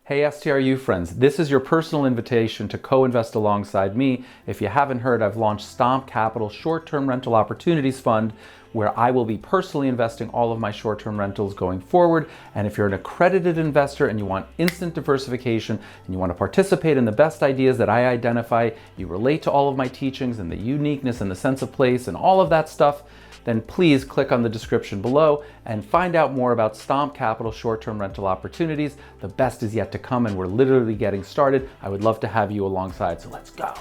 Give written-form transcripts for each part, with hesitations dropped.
Hey STRU friends, this is your personal invitation to co-invest alongside me. If you haven't heard, I've launched Stomp Capital Short-Term Rental Opportunities Fund, where I will be personally investing all of my short-term rentals going forward. And if you're an accredited investor and you want instant diversification and you want to participate in the best ideas that I identify, you relate to all of my teachings and the uniqueness and the sense of place and all of that stuff, then please click on the description below and find out more about Stomp Capital short-term rental opportunities. The best is yet to come and we're literally getting started. I would love to have you alongside, so let's go.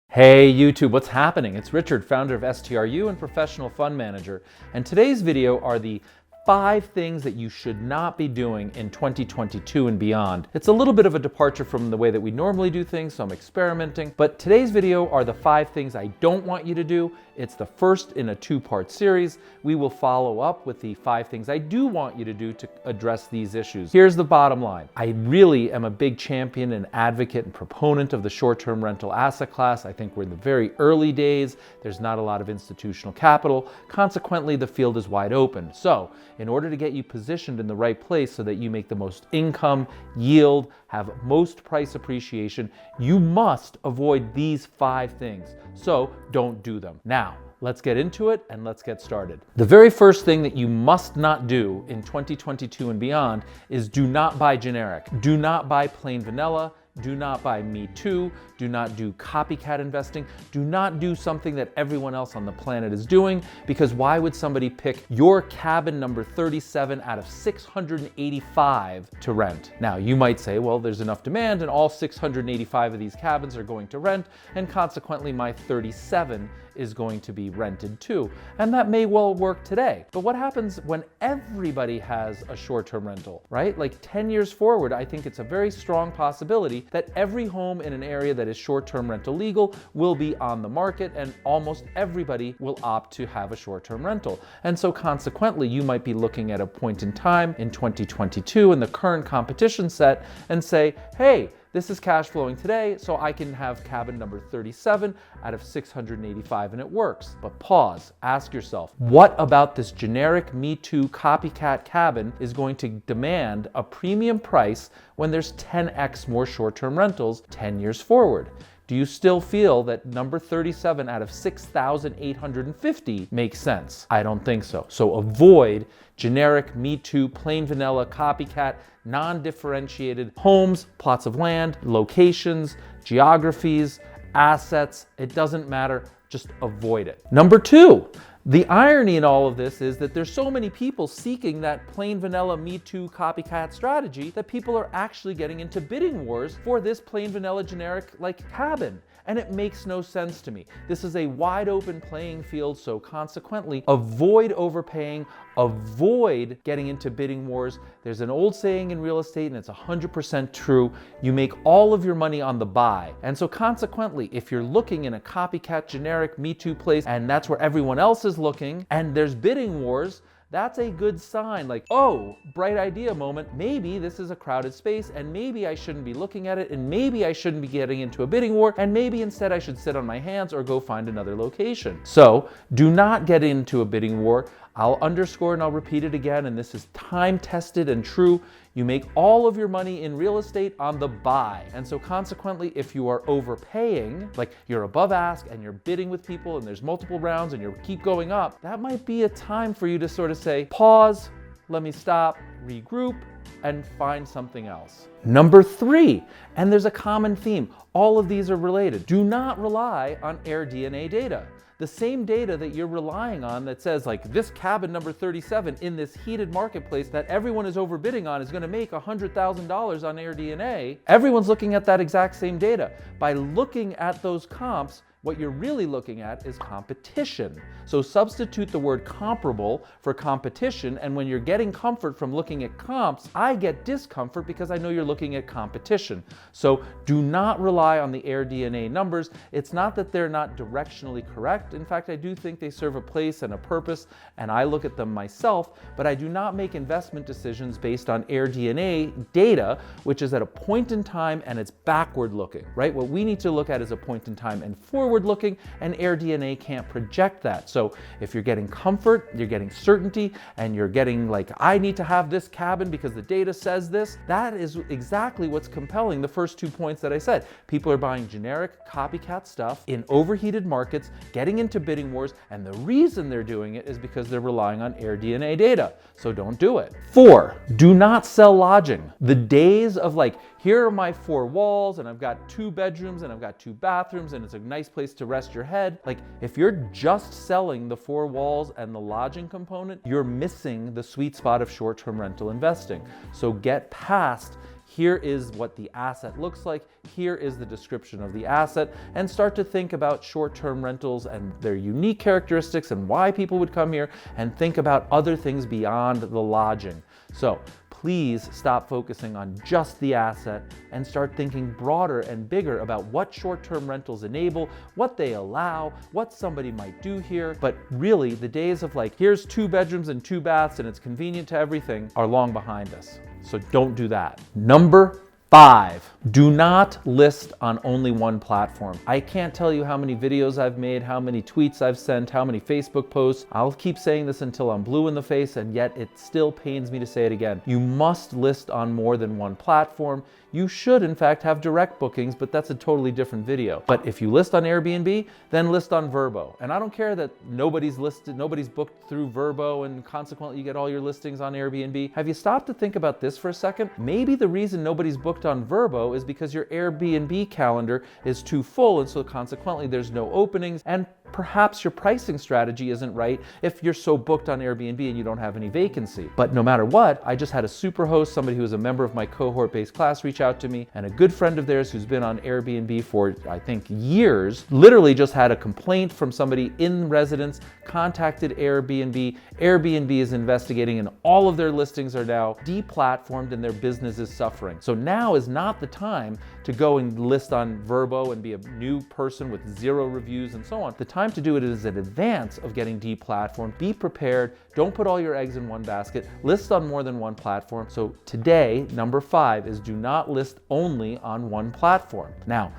Hey YouTube, what's happening? It's Richard, founder of STRU and professional fund manager. And today's video are the 5 things that you should not be doing in 2022 and beyond. It's a little bit of a departure from the way that we normally do things, so I'm experimenting. But today's video are the 5 things I don't want you to do. It's the first in a 2-part series. We will follow up with the 5 things I do want you to do to address these issues. Here's the bottom line. I really am a big champion and advocate and proponent of the short-term rental asset class. I think we're in the very early days. There's not a lot of institutional capital. Consequently, the field is wide open. So, in order to get you positioned in the right place so that you make the most income, yield, have most price appreciation, you must avoid these 5 things. So don't do them. Now, let's get into it and let's get started. The very first thing that you must not do in 2022 and beyond is do not buy generic. Do not buy plain vanilla. Do not buy Me Too. Do not do copycat investing. Do not do something that everyone else on the planet is doing, because why would somebody pick your cabin number 37 out of 685 to rent? Now, you might say, well, there's enough demand and all 685 of these cabins are going to rent, and consequently my 37 is going to be rented too. And that may well work today. But what happens when everybody has a short-term rental, right? Like 10 years forward, I think it's a very strong possibility that every home in an area that is short-term rental legal will be on the market, and almost everybody will opt to have a short-term rental. And so consequently, you might be looking at a point in time in 2022 in the current competition set and say, hey, this is cash flowing today, so I can have cabin number 37 out of 685 and it works. But pause, ask yourself, what about this generic Me Too copycat cabin is going to demand a premium price when there's 10x more short-term rentals 10 years forward? Do you still feel that number 37 out of 6,850 makes sense? I don't think so. So avoid generic Me Too, plain vanilla, copycat, non-differentiated homes, plots of land, locations, geographies, assets. It doesn't matter. Just avoid it. Number 2. The irony in all of this is that there's so many people seeking that plain vanilla Me Too copycat strategy that people are actually getting into bidding wars for this plain vanilla generic like cabin. And it makes no sense to me. This is a wide open playing field, so consequently, avoid overpaying, avoid getting into bidding wars. There's an old saying in real estate, and it's 100% true. You make all of your money on the buy. And so consequently, if you're looking in a copycat generic Me Too place, and that's where everyone else is looking, and there's bidding wars, that's a good sign. Like, oh, bright idea moment. Maybe this is a crowded space and maybe I shouldn't be looking at it, and maybe I shouldn't be getting into a bidding war, and maybe instead I should sit on my hands or go find another location. So do not get into a bidding war. I'll underscore and I'll repeat it again, and this is time tested and true. You make all of your money in real estate on the buy. And so consequently, if you are overpaying, like you're above ask and you're bidding with people and there's multiple rounds and you keep going up, that might be a time for you to sort of say, pause, let me stop, regroup, and find something else. Number 3, and there's a common theme. All of these are related. Do not rely on AirDNA data. The same data that you're relying on that says like this cabin number 37 in this heated marketplace that everyone is overbidding on is going to make $100,000 on AirDNA. Everyone's looking at that exact same data. By looking at those comps, what you're really looking at is competition. So substitute the word comparable for competition, and when you're getting comfort from looking at comps, I get discomfort because I know you're looking at competition. So do not rely on the AirDNA numbers. It's not that they're not directionally correct. In fact, I do think they serve a place and a purpose, and I look at them myself, but I do not make investment decisions based on AirDNA data, which is at a point in time and it's backward looking, right? What we need to look at is a point in time and forward forward looking, and AirDNA can't project that. So if you're getting comfort, you're getting certainty, and you're getting like, I need to have this cabin because the data says this, that is exactly what's compelling the first 2 points that I said. People are buying generic copycat stuff in overheated markets, getting into bidding wars, and the reason they're doing it is because they're relying on AirDNA data. So don't do it. 4, do not sell lodging. The days of like, here are my 4 walls and I've got 2 bedrooms and I've got 2 bathrooms and it's a nice place to rest your head. Like, if you're just selling the 4 walls and the lodging component, you're missing the sweet spot of short-term rental investing. So get past, here is what the asset looks like, here is the description of the asset, and start to think about short-term rentals and their unique characteristics and why people would come here, and think about other things beyond the lodging. So please stop focusing on just the asset and start thinking broader and bigger about what short-term rentals enable, what they allow, what somebody might do here. But really, the days of like, here's 2 bedrooms and 2 baths and it's convenient to everything are long behind us. So don't do that. Number 5, do not list on only one platform. I can't tell you how many videos I've made, how many tweets I've sent, how many Facebook posts. I'll keep saying this until I'm blue in the face, and yet it still pains me to say it again. You must list on more than one platform. You should, in fact, have direct bookings, but that's a totally different video. But if you list on Airbnb, then list on Vrbo. And I don't care that nobody's listed, nobody's booked through Vrbo, and consequently you get all your listings on Airbnb. Have you stopped to think about this for a second? Maybe the reason nobody's booked on Vrbo is because your Airbnb calendar is too full, and so consequently there's no openings, and perhaps your pricing strategy isn't right if you're so booked on Airbnb and you don't have any vacancy. But no matter what, I just had a super host, somebody who was a member of my cohort-based class, reach out to me, and a good friend of theirs who's been on Airbnb for, I think, years, literally just had a complaint from somebody in residence, contacted Airbnb. Airbnb is investigating, and all of their listings are now deplatformed and their business is suffering. So now is not the time to go and list on Vrbo and be a new person with 0 reviews and so on. The time to do it is in advance of getting deplatformed. Be prepared. Don't put all your eggs in one basket. List on more than one platform. So today, number 5 is do not list only on one platform. Now,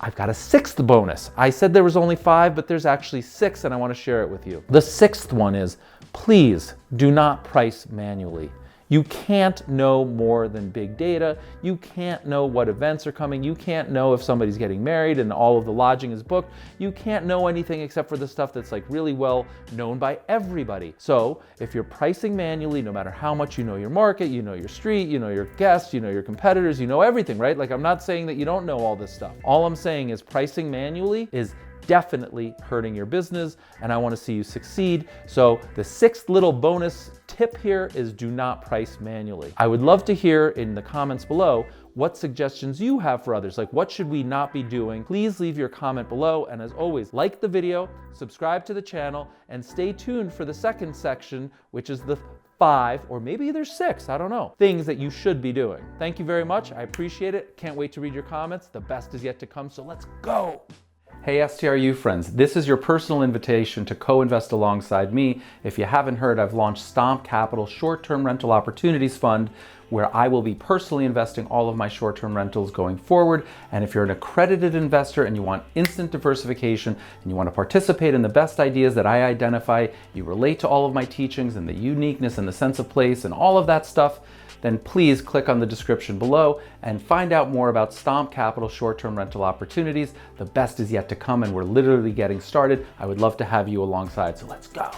I've got a 6th bonus. I said there was only 5, but there's actually 6, and I want to share it with you. The 6th one is, please do not price manually. You can't know more than big data. You can't know what events are coming. You can't know if somebody's getting married and all of the lodging is booked. You can't know anything except for the stuff that's like really well known by everybody. So if you're pricing manually, no matter how much you know your market, you know your street, you know your guests, you know your competitors, you know everything, right? Like, I'm not saying that you don't know all this stuff. All I'm saying is pricing manually is definitely hurting your business, and I want to see you succeed. So the 6th little bonus tip here is do not price manually. I would love to hear in the comments below what suggestions you have for others. Like, what should we not be doing? Please leave your comment below, and as always, like the video, subscribe to the channel, and stay tuned for the second section, which is the 5, or maybe there's 6, I don't know, things that you should be doing. Thank you very much. I appreciate it. Can't wait to read your comments. The best is yet to come, so let's go. Hey STRU friends, this is your personal invitation to co-invest alongside me. If you haven't heard, I've launched Stomp Capital Short-Term Rental Opportunities Fund, where I will be personally investing all of my short-term rentals going forward. And if you're an accredited investor and you want instant diversification and you want to participate in the best ideas that I identify, you relate to all of my teachings and the uniqueness and the sense of place and all of that stuff, then please click on the description below and find out more about Stomp Capital short-term rental opportunities. The best is yet to come, and we're literally getting started. I would love to have you alongside, so let's go.